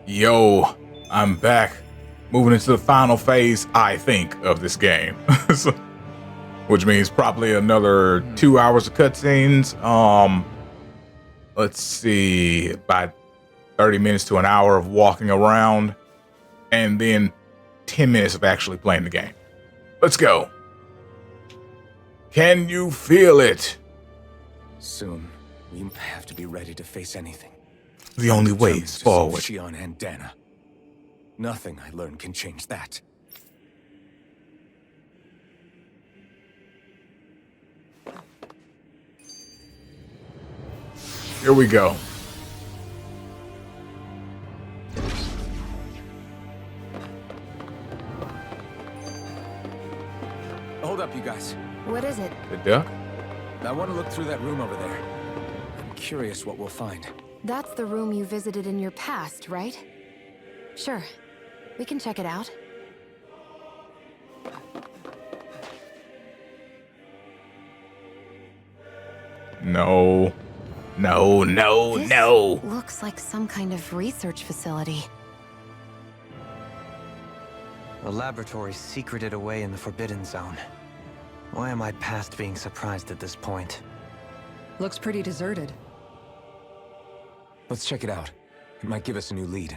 Yo, I'm back. Moving into the final phase, I think, of this game. So, which means probably another 2 hours of cutscenes. Let's see, about 30 minutes to an hour of walking around, and then 10 minutes of actually playing the game. Let's go. Can you feel it? Soon, we have to be ready to face anything. The only way is forward. Shion and Dana. Nothing I learn can change that. Here we go. Hold up, you guys. What is it? The duck? I want to look through that room over there. I'm curious what we'll find. That's the room you visited in your past, right? Sure. We can check it out. No. No, no, This no. looks like some kind of research facility. A laboratory secreted away in the Forbidden Zone. Why am I past being surprised at this point? Looks pretty deserted. Let's check it out. It might give us a new lead.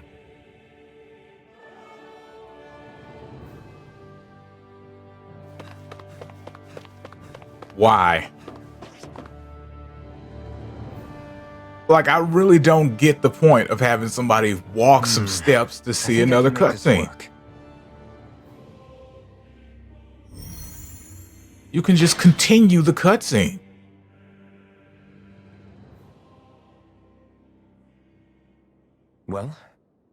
Why? Like, I really don't get the point of having somebody walk some steps to see another cutscene. You can just continue the cutscene. Well,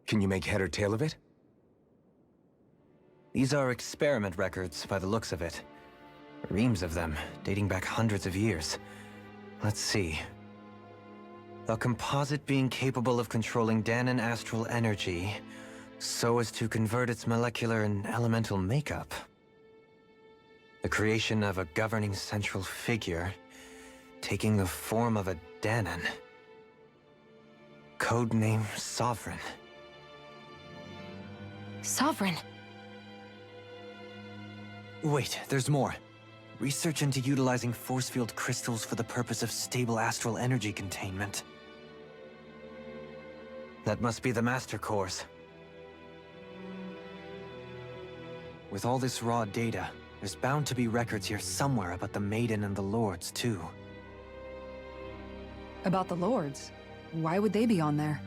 can you make head or tail of it? These are experiment records by the looks of it. Reams of them, dating back hundreds of years. Let's see. A composite being capable of controlling Danan astral energy so as to convert its molecular and elemental makeup. The creation of a governing central figure taking the form of a Danan. Codename Sovereign. Sovereign. Wait, there's more. Research into utilizing force field crystals for the purpose of stable astral energy containment. That must be the master cores. With all this raw data, there's bound to be records here somewhere about the Maiden and the Lords, too. About the Lords? Why would they be on there?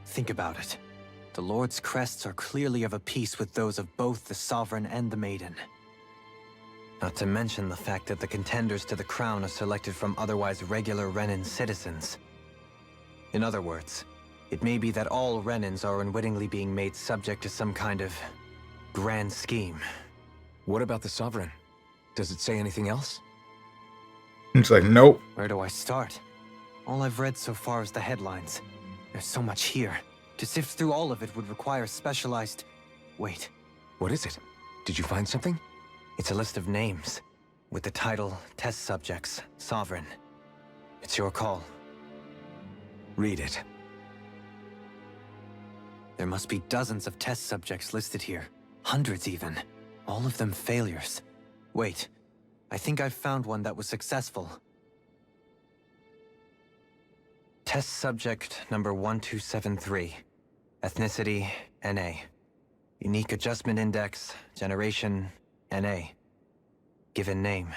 Think about it. The Lord's crests are clearly of a piece with those of both the Sovereign and the Maiden. Not to mention the fact that the contenders to the crown are selected from otherwise regular Renin citizens. In other words, it may be that all Renins are unwittingly being made subject to some kind of grand scheme. What about the Sovereign? Does it say anything else? It's like, nope. Where do I start? All I've read so far is the headlines. There's so much here. To sift through all of it would require specialized... Wait. What is it? Did you find something? It's a list of names, with the title Test Subjects, Sovereign. It's your call. Read it. There must be dozens of test subjects listed here. Hundreds even. All of them failures. Wait, I think I've found one that was successful. Test subject number 1273. Ethnicity, NA. Unique adjustment index, generation, NA. Given name,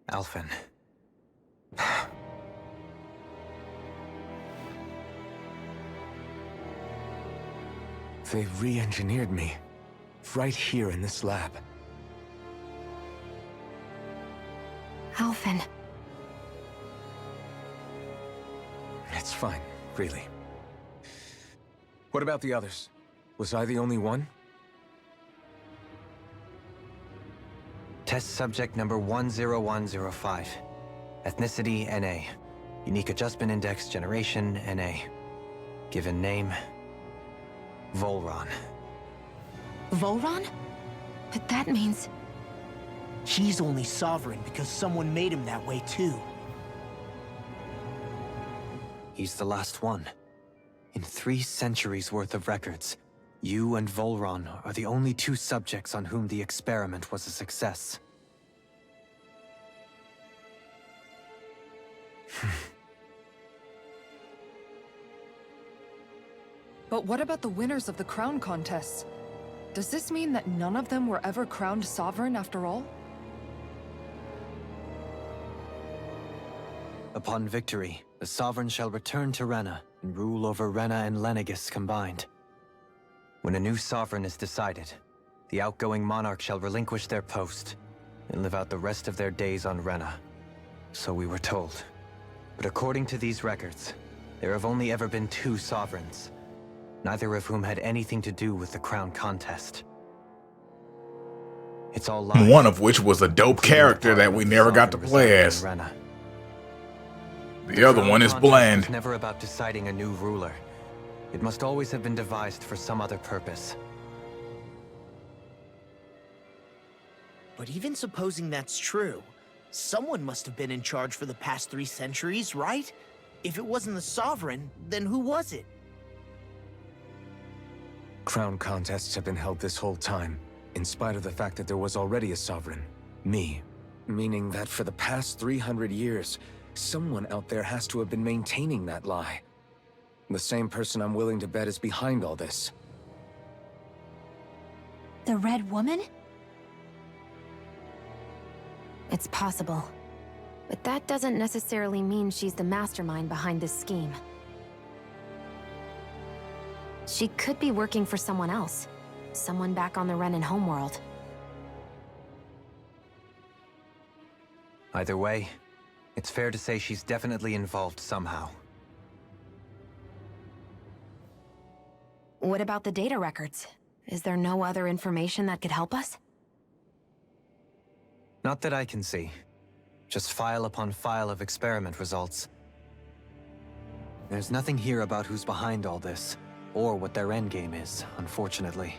Alphen. They've re-engineered me. Right here in this lab. Alphen. It's fine, really. What about the others? Was I the only one? Test subject number 10105. Ethnicity, NA. Unique adjustment index, generation, NA. Given name, Volron. Volron? But that means... He's only sovereign because someone made him that way too. He's the last one. In 3 centuries worth of records, you and Volron are the only 2 subjects on whom the experiment was a success. But what about the winners of the crown contests? Does this mean that none of them were ever crowned sovereign after all? Upon victory, the sovereign shall return to Rena and rule over Rena and Lenegis combined. When a new sovereign is decided, the outgoing monarch shall relinquish their post and live out the rest of their days on Rena. So we were told. But according to these records, there have only ever been 2 sovereigns, neither of whom had anything to do with the crown contest. It's all lies. One of which was a dope character that we never got to play as. Rena. The other one is contest bland. was never about deciding a new ruler. It must always have been devised for some other purpose. But even supposing that's true, someone must have been in charge for the past 3 centuries, right? If it wasn't the Sovereign, then who was it? Crown contests have been held this whole time, in spite of the fact that there was already a sovereign. Me. Meaning that for the past 300 years, someone out there has to have been maintaining that lie. The same person I'm willing to bet is behind all this. The Red Woman? It's possible. But that doesn't necessarily mean she's the mastermind behind this scheme. She could be working for someone else. Someone back on the Renan homeworld. Either way, it's fair to say she's definitely involved somehow. What about the data records? Is there no other information that could help us? Not that I can see. Just file upon file of experiment results. There's nothing here about who's behind all this, or what their endgame is, unfortunately.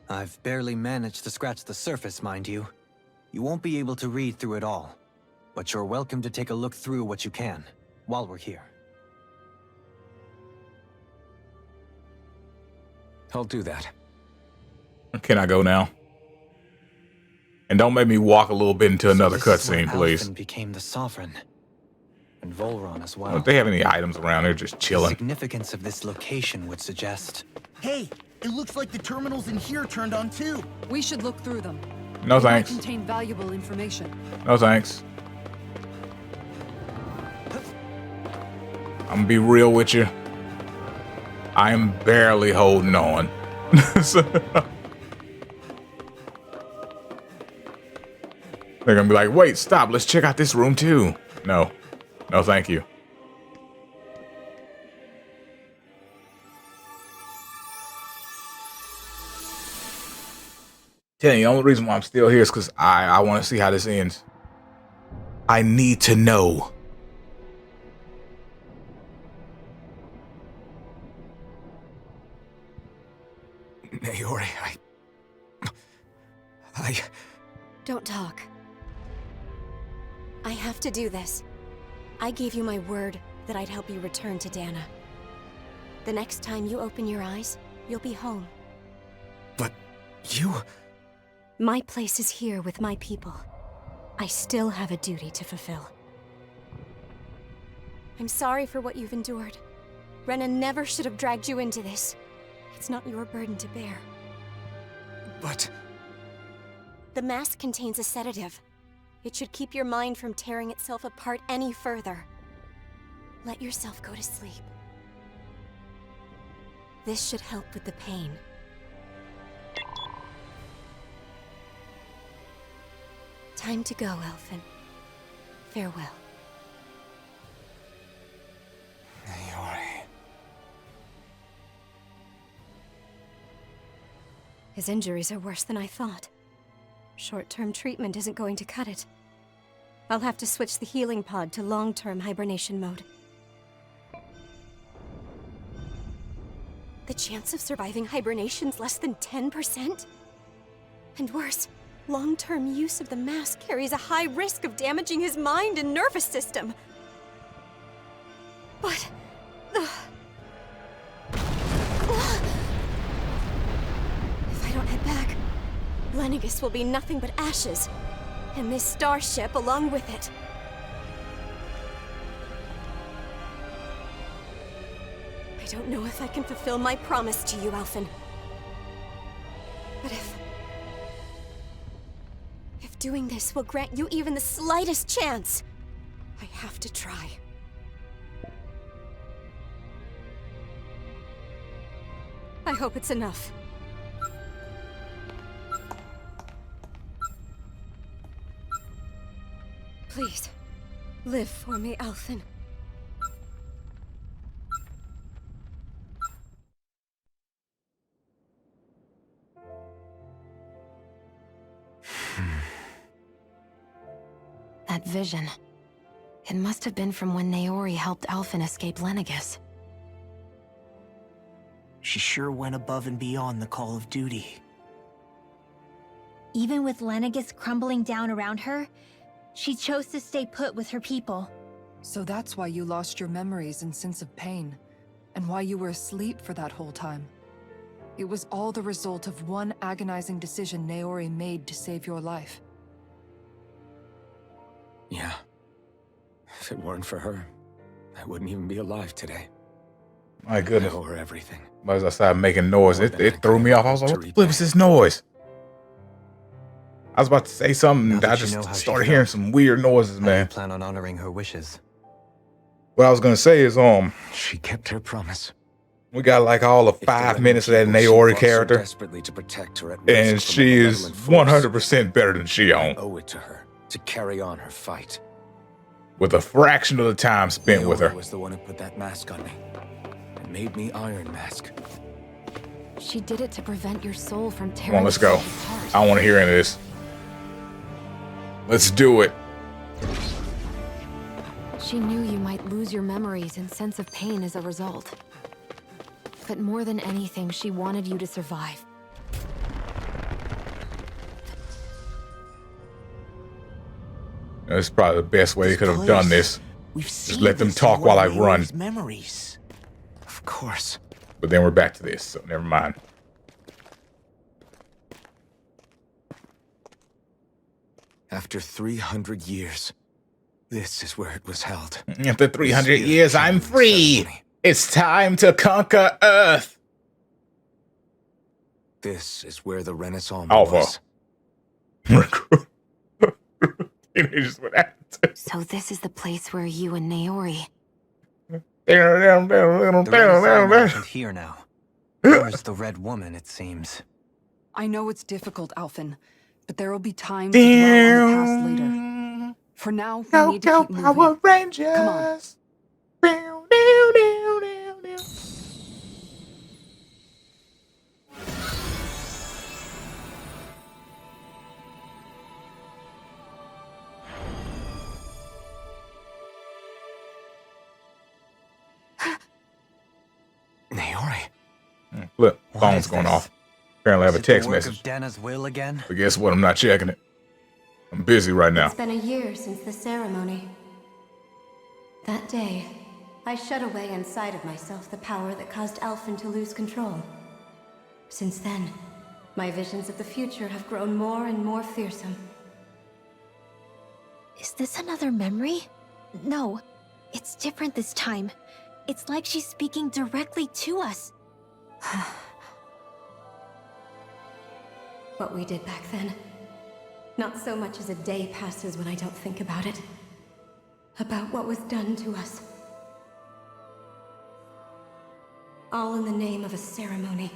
I've barely managed to scratch the surface, mind you. You won't be able to read through it all, but you're welcome to take a look through what you can, while we're here. I'll do that. Can I go now? And don't make me walk a little bit into another cutscene, please. Alphen became the sovereign, and Volron as well. Don't they have any items around? They're just The chilling. significance of this location would suggest... Hey, it looks like the terminals in here turned on too. We should look through them. No They might thanks. contain valuable information. No thanks. I'm gonna be real with you. I'm barely holding on. They're gonna be like, wait, stop, let's check out this room too. No. No, thank you. Telling you, the only reason why I'm still here is because I want to see how this ends. I need to know. Naori, I... Don't talk. I have to do this. I gave you my word that I'd help you return to Dana. The next time you open your eyes, you'll be home. But you... My place is here with my people. I still have a duty to fulfill. I'm sorry for what you've endured. Rena never should have dragged you into this. It's not your burden to bear. But... The mask contains a sedative. It should keep your mind from tearing itself apart any further. Let yourself go to sleep. This should help with the pain. Time to go, Elfin. Farewell. Naori... His injuries are worse than I thought. Short-term treatment isn't going to cut it. I'll have to switch the healing pod to long-term hibernation mode. The chance of surviving hibernation's less than 10%? And worse, long-term use of the mask carries a high risk of damaging his mind and nervous system. Lenegis will be nothing but ashes, and this starship along with it. I don't know if I can fulfill my promise to you, Alphen. But if doing this will grant you even the slightest chance, I have to try. I hope it's enough. Please, live for me, Alphen. That vision. It must have been from when Naori helped Alphen escape Lenegis. She sure went above and beyond the call of duty. Even with Lenegis crumbling down around her, she chose to stay put with her people. So that's why you lost your memories and sense of pain, and why you were asleep for that whole time. It was all the result of one agonizing decision Naori made to save your life. Yeah. If it weren't for her, I wouldn't even be alive today. My goodness. I owe her everything. As I started making noise, More it than I threw could me off. I was like, hope what to the flip is this noise? I was about to say something, Now and that I you just know how she started felt, hearing some weird noises, How do you man. plan on honoring her wishes? What I was gonna say is, She kept her promise. we got like all of If the 5 Revenant minutes of that people she Naori fought so character, desperately to protect her at and risk from she a is malevolent force, 100% better than I Shion, owe it to her to carry on her fight. with a fraction of the time spent with Naori her. was the one who put that mask on me and made me Iron Mask. She did it to prevent your soul from Come tearing on, let's go. itself apart. I don't want to hear any of this. Let's do it. She knew you might lose your memories and sense of pain as a result. But more than anything, she wanted you to survive. That's probably the best way they could have done this. We've Just seen let them this in talk one while of I run. Naori's memories. Of course. But then we're back to this, so never mind. After 300 years, this is where it was held. After 300 This years, I'm healing free. ceremony. It's time to conquer Earth. This is where the Renaissance Alpha. was. Teenagers with attitude. So this is the place where you and Naori... The Renaissance isn't here now. Where's the Red Woman, it seems? I know it's difficult, Alphen, but there will be time to dwell on the past later. For now, we Go, need to go, keep moving. Power Rangers. Come on. Down, down, down, down, down. Naori. Flip, What phone's is going this? off. Apparently I have Is a it the text work message. of Dana's will again? But guess what? I'm not checking it. I'm busy right now. It's been a year since the ceremony. That day, I shut away inside of myself the power that caused Alphen to lose control. Since then, my visions of the future have grown more and more fearsome. Is this another memory? No, it's different this time. It's like she's speaking directly to us. What we did back then. Not so much as a day passes when I don't think about it. About what was done to us. All in the name of a ceremony.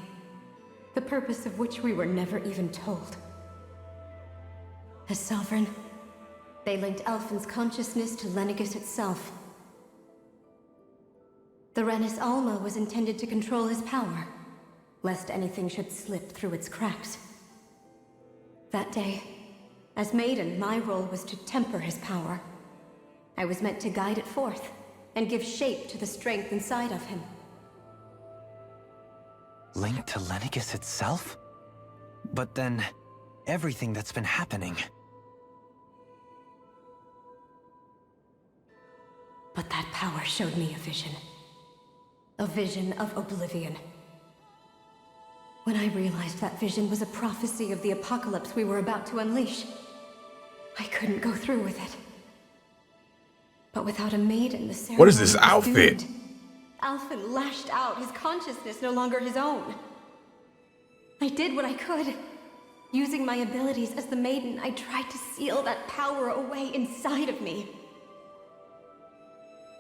The purpose of which we were never even told. As Sovereign, they linked Alphen's consciousness to Lenegis itself. The Renis Alma was intended to control his power, lest anything should slip through its cracks. That day, as Maiden, my role was to temper his power. I was meant to guide it forth, and give shape to the strength inside of him. Linked to Lenegis itself? But then, everything that's been happening. But that power showed me a vision. A vision of oblivion. When I realized that vision was a prophecy of the apocalypse we were about to unleash, I couldn't go through with it. But without a maiden, the ceremony What is this was outfit? doomed. Alphen lashed out, his consciousness no longer his own. I did what I could. Using my abilities as the maiden, I tried to seal that power away inside of me.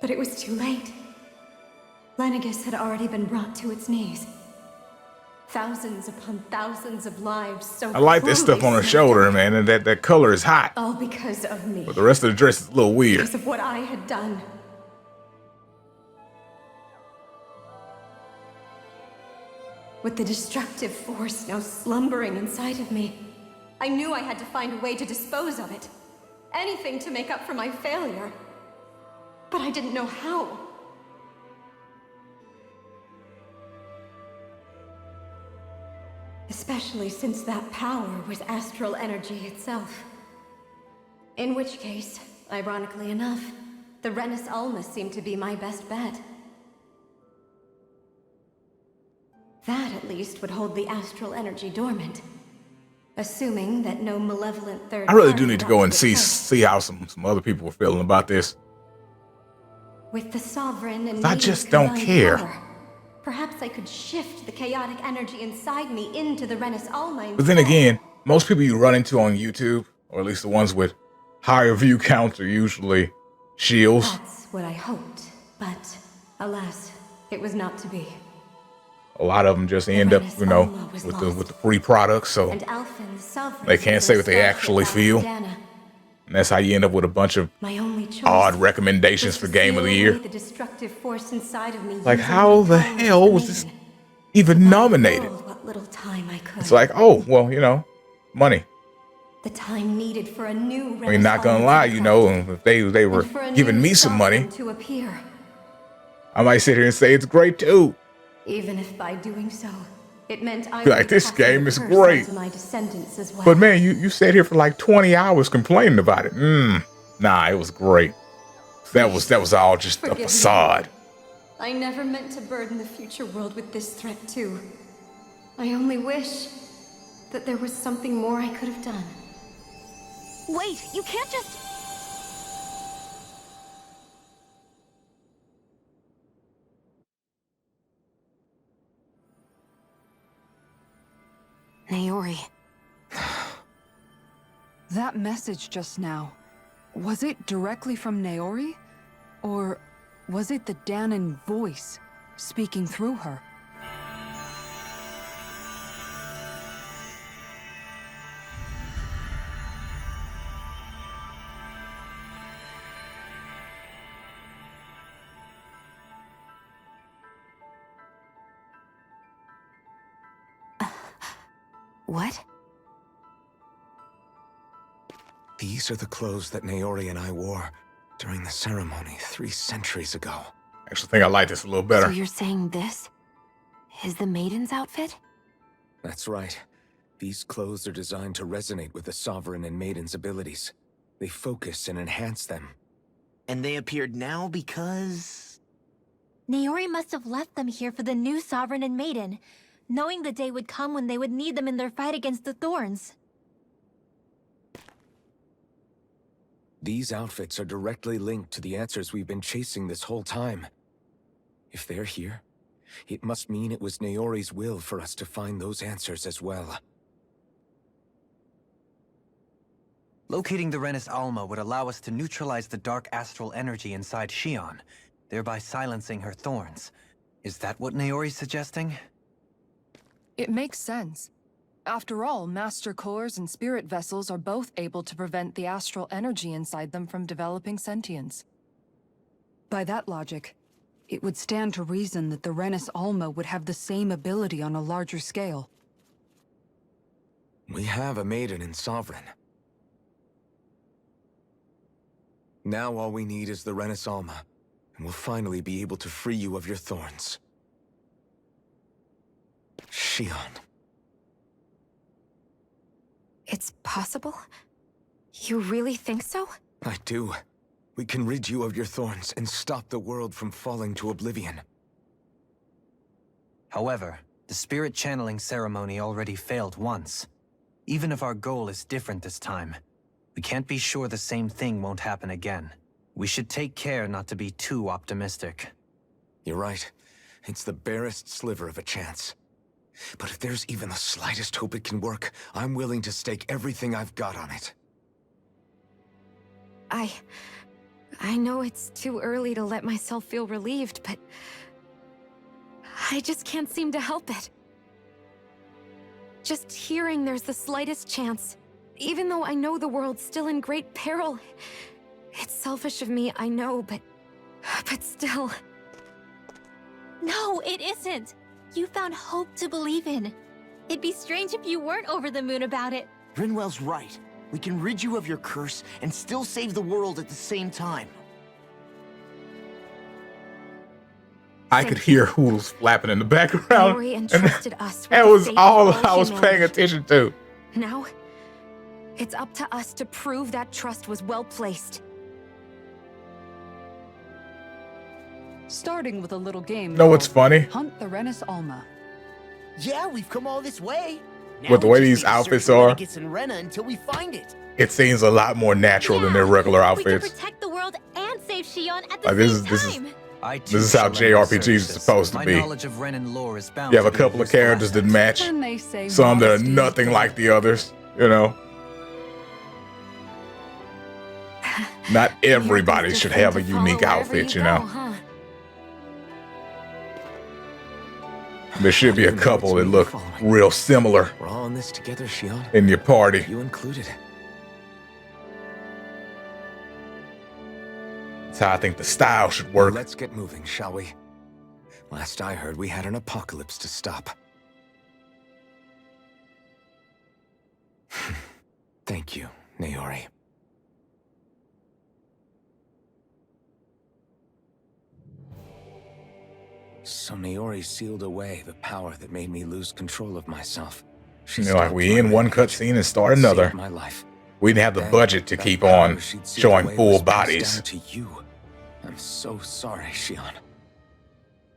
But it was too late. Lenegus had already been brought to its knees. Thousands upon thousands of lives so I like this stuff on her cruelly shoulder, snuffed man, and that color is hot. out. All because of me. But the rest of the dress is a little weird. Because of what I had done. With the destructive force now slumbering inside of me, I knew I had to find a way to dispose of it. Anything to make up for my failure. But I didn't know how. Especially since that power was astral energy itself. In which case, ironically enough, the Renus Alma seemed to be my best bet. That, at least, would hold the astral energy dormant. Assuming that no malevolent third I really party do need to got go and the see how some other people were feeling about this. With the Sovereign and I Maiden's just don't combined care. power, perhaps I could shift the chaotic energy inside me into the Renus Alma. But then again, most people you run into on YouTube, or at least the ones with higher view counts, are usually shields. That's what I hoped, but alas, it was not to be. A lot of them just end up, you know, with the free products, so And Alphen, the Sovereign, they can't say what they starship actually back feel. to Dana. And that's how you end up with a bunch of My only choice odd recommendations was for to Game of the seal Year. away the destructive force inside of me Like, using how my the power as hell was this maiden. even To buy the nominated? world what little time I could. It's like, oh, well, you know, money. The time needed for a new I mean, not gonna lie, you know, if they were giving me some money, to appear, I might sit here and say it's great too. even if by doing so, it meant I Be like, would this pass game the is curse great. onto my descendants as well. But man, you sat here for like 20 hours complaining about it. Nah, it was great. That was all just a Forgive me. facade. I never meant to burden the future world with this threat too. I only wish that there was something more I could have done. Wait, you can't just... Naori. That message just now, was it directly from Naori? Or was it the Danon voice speaking through her? What? These are the clothes that Naori and I wore during the ceremony 3 centuries ago. I actually think I like this a little So better. you're saying this is the maiden's outfit? That's right. These clothes are designed to resonate with the Sovereign and Maiden's abilities. They focus and enhance them. And they appeared now because... Naori must have left them here for the new Sovereign and Maiden, knowing the day would come when they would need them in their fight against the Thorns. These outfits are directly linked to the answers we've been chasing this whole time. If they're here, it must mean it was Naori's will for us to find those answers as well. Locating the Renus Alma would allow us to neutralize the dark astral energy inside Shion, thereby silencing her thorns. Is that what Naori's suggesting? It makes sense. After all, Master Cores and Spirit Vessels are both able to prevent the astral energy inside them from developing sentience. By that logic, it would stand to reason that the Renus Alma would have the same ability on a larger scale. We have a Maiden and Sovereign. Now all we need is the Renus Alma, and we'll finally be able to free you of your thorns. Shion. It's possible? You really think so? I do. We can rid you of your thorns and stop the world from falling to oblivion. However, The spirit channeling ceremony already failed once. Even if our goal is different this time, we can't be sure the same thing won't happen again. We should take care not to be too optimistic. You're right. It's the barest sliver of a chance. But if there's even the slightest hope it can work, I'm willing to stake everything I've got on it. I know it's too early to let myself feel relieved, but I just can't seem to help it. Just hearing there's the slightest chance, even though I know the world's still in great peril. It's selfish of me, I know, but still. No, it isn't. You found hope to believe in. It'd be strange if you weren't over the moon about it. Rinwell's right. We can rid you of your curse and still save the world at the same time. I could hear Hoodles flapping in the background. Glory And entrusted us with that the was fate of all I was humanity. paying attention to. Now, it's up to us to prove that trust was well placed. Starting with a little game. Know what's called funny? Hunt the Renus Alma. Yeah, we've come all this way. Now With the we way just these need to search outfits for are, Renegades and Rena until we find it. it seems a lot more natural than their regular We can outfits. protect the world and save Shion at the Like, this same is- time. This is how JRPGs are supposed to My be. knowledge of Renan lore is bound You have to a be couple of useful characters that asset. match, And they say some that are modesty is nothing dead. like the others, you know? Not everybody should have a unique outfit, you know? There should be a couple that look real similar We're all in this together, Shion. in your party. You included. That's how I think the style should work. Let's get moving, shall we? Last I heard, we had an apocalypse to stop. Thank you, Naori. So Naori sealed away the power that made me lose control of myself. She You know, like stopped we my end one renegade, cutscene and start another. saved my life. We didn't have the Then, budget to that keep power on she'd sealed showing away full was passed bodies. down to you. I'm so sorry, Shion.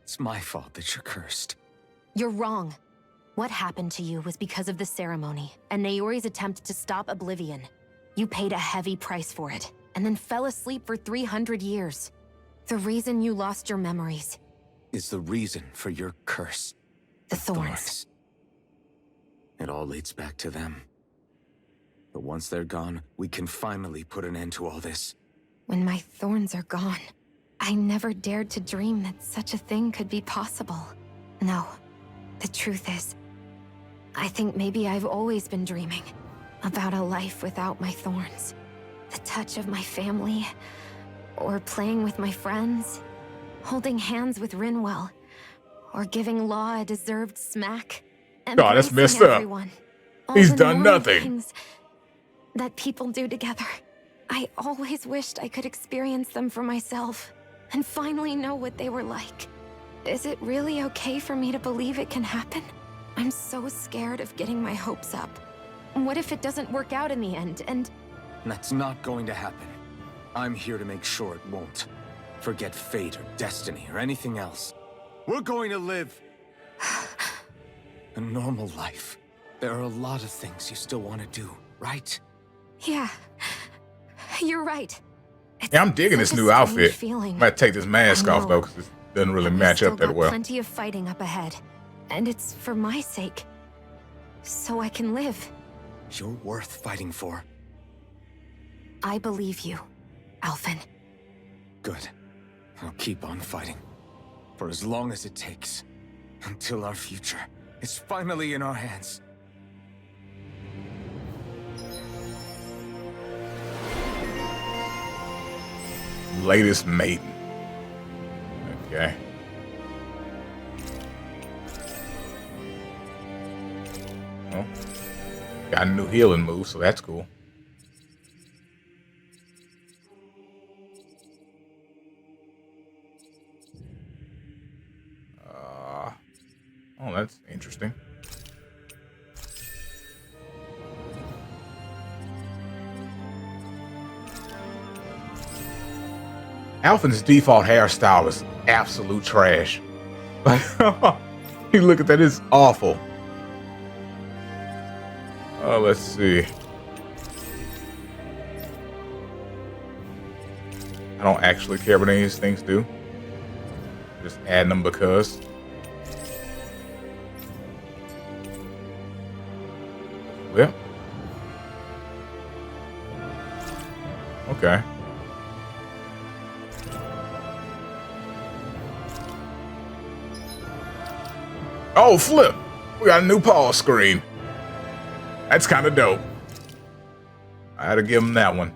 It's my fault that you're cursed. You're wrong. What happened to you was because of the ceremony and Naori's attempt to stop Oblivion. You paid a heavy price for it, and then fell asleep for 300 years. The reason you lost your memories. Is the reason for your curse. The thorns. It all leads back to them. But once they're gone, we can finally put an end to all this. When my thorns are gone, I never dared to dream that such a thing could be possible. No, the truth is, I think maybe I've always been dreaming about a life without my thorns. The touch of my family, or playing with my friends, holding hands with Rinwell, or giving Law a deserved smack. Oh, that's embracing messed up. everyone. All He's the done normal nothing. things that people do together. I always wished I could experience them for myself and finally know what they were like. Is it really okay for me to believe it can happen? I'm so scared of getting my hopes up. What if it doesn't work out in the end, and... That's not going to happen. I'm here to make sure it won't. Forget fate or destiny or anything else. We're going to live a normal life. There are a lot of things you still want to do, right? Yeah, you're right. It's Yeah, I'm digging such this a new strange outfit. feeling. Might take this mask I off know. though, because it doesn't really But we match still up that got well. Plenty of fighting up ahead, and it's for my sake, so I can live. You're worth fighting for. I believe you, Alphen. Good. I'll keep on fighting. For as long as it takes. Until our future is finally in our hands. Latest maiden. Okay. Well, got a new healing move, so that's cool. Oh, that's interesting. Alphen's default hairstyle is absolute trash. You look at that, it's awful. Let's see. I don't actually care what any of these things do. Just adding them because. Yeah. Okay. Oh, flip! We got a new pause screen. That's kind of dope. I had to give him that one.